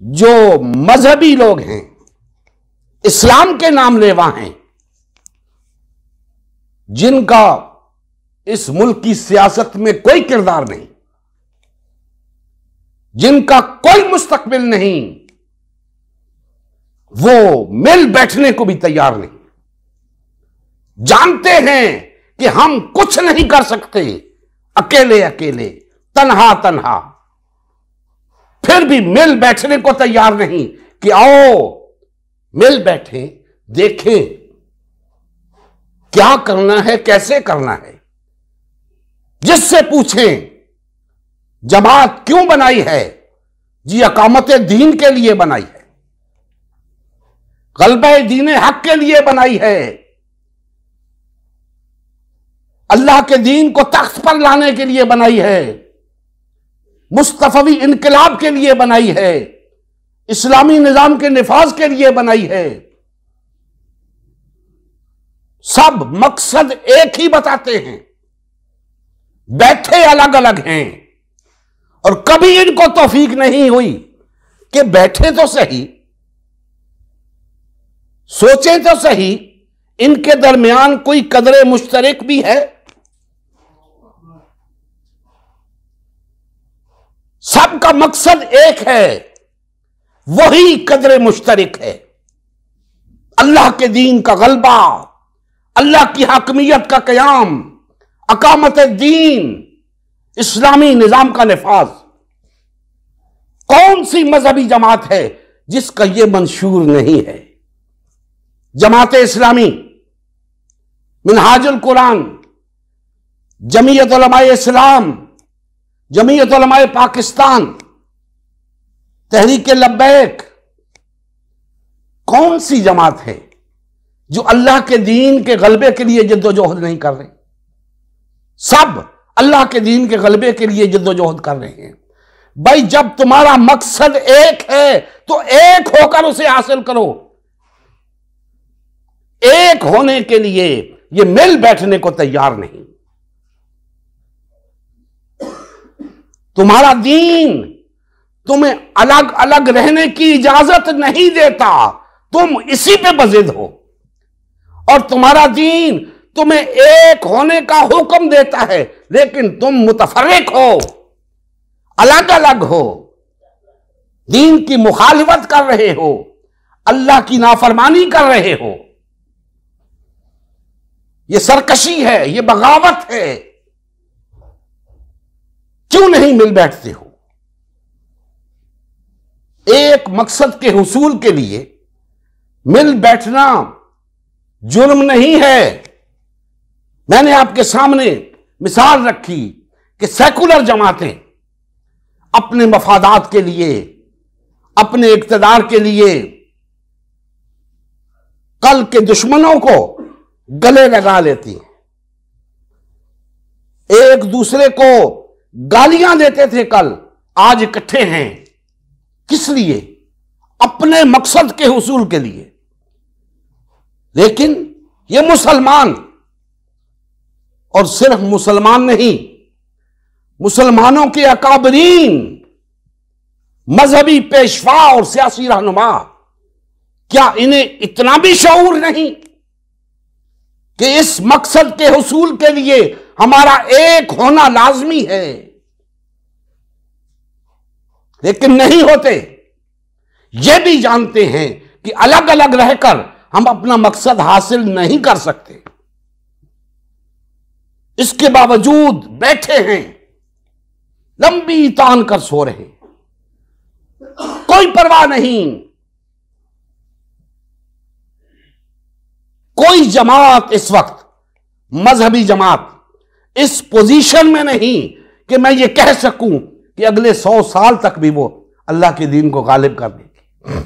जो मजहबी लोग हैं, इस्लाम के नाम लेवा हैं, जिनका इस मुल्क की सियासत में कोई किरदार नहीं, जिनका कोई मुस्तकबिल नहीं, वो मिल बैठने को भी तैयार नहीं। जानते हैं कि हम कुछ नहीं कर सकते अकेले अकेले, तन्हा तन्हा, फिर भी मिल बैठने को तैयार नहीं कि आओ मिल बैठे, देखें क्या करना है, कैसे करना है। जिससे पूछें जमात क्यों बनाई है, जी अकामत दीन के लिए बनाई है, गलबे दीन हक के लिए बनाई है, अल्लाह के दीन को तख्त पर लाने के लिए बनाई है, मुस्तफवी इनकलाब के लिए बनाई है, इस्लामी निजाम के निफाज के लिए बनाई है। सब मकसद एक ही बताते हैं, बैठे अलग अलग हैं, और कभी इनको तौफीक नहीं हुई कि बैठे तो सही, सोचें तो सही, इनके दरमियान कोई कदरे मुश्तरक भी है। सबका मकसद एक है, वही कदरे मुश्तरक है, अल्लाह के दीन का गलबा, अल्लाह की हाकमियत का कयाम, अकामत दीन, इस्लामी निजाम का निफाज। कौन सी मजहबी जमात है जिसका यह मंशूर नहीं है? जमात इस्लामी, मिनहाजुल कुरान, जमीयत उलमाए इस्लाम, जमीयत उलमाए पाकिस्तान, तहरीक लब्बैक, कौन सी जमात है जो अल्लाह के दीन के गलबे के लिए जद्दोजहद नहीं कर रहे? सब अल्लाह के दीन के गलबे के लिए जद्दोजहद कर रहे हैं। भाई जब तुम्हारा मकसद एक है तो एक होकर उसे हासिल करो। एक होने के लिए ये मिल बैठने को तैयार नहीं। तुम्हारा दीन तुम्हें अलग अलग रहने की इजाजत नहीं देता, तुम इसी पे बजिद हो, और तुम्हारा दीन तुम्हें एक होने का हुक्म देता है, लेकिन तुम मुतफर्रिक हो, अलग अलग हो, दीन की मुखालिफत कर रहे हो, अल्लाह की नाफरमानी कर रहे हो। यह सरकशी है, यह बगावत है। क्यों नहीं मिल बैठते हो? एक मकसद के हुसूल के लिए मिल बैठना जुर्म नहीं है। मैंने आपके सामने मिसाल रखी कि सेकुलर जमातें अपने मफादात के लिए, अपने इक्तदार के लिए कल के दुश्मनों को गले लगा लेती हैं, एक दूसरे को गालियां देते थे कल, आज इकट्ठे हैं। किस लिए? अपने मकसद के हुसूल के लिए। लेकिन ये मुसलमान, और सिर्फ मुसलमान नहीं, मुसलमानों के अकाबरीन, मजहबी पेशवा और सियासी रहनुमा, क्या इन्हें इतना भी शऊर नहीं कि इस मकसद के हुसूल के लिए हमारा एक होना लाजमी है? लेकिन नहीं होते। यह भी जानते हैं कि अलग अलग रहकर हम अपना मकसद हासिल नहीं कर सकते। इसके बावजूद बैठे हैं, लंबी तान कर सो रहे हैं, कोई परवाह नहीं। कोई जमात इस वक्त, मजहबी जमात, इस पोजीशन में नहीं कि मैं ये कह सकूं कि अगले 100 साल तक भी वो अल्लाह के दीन को गालिब कर देगी।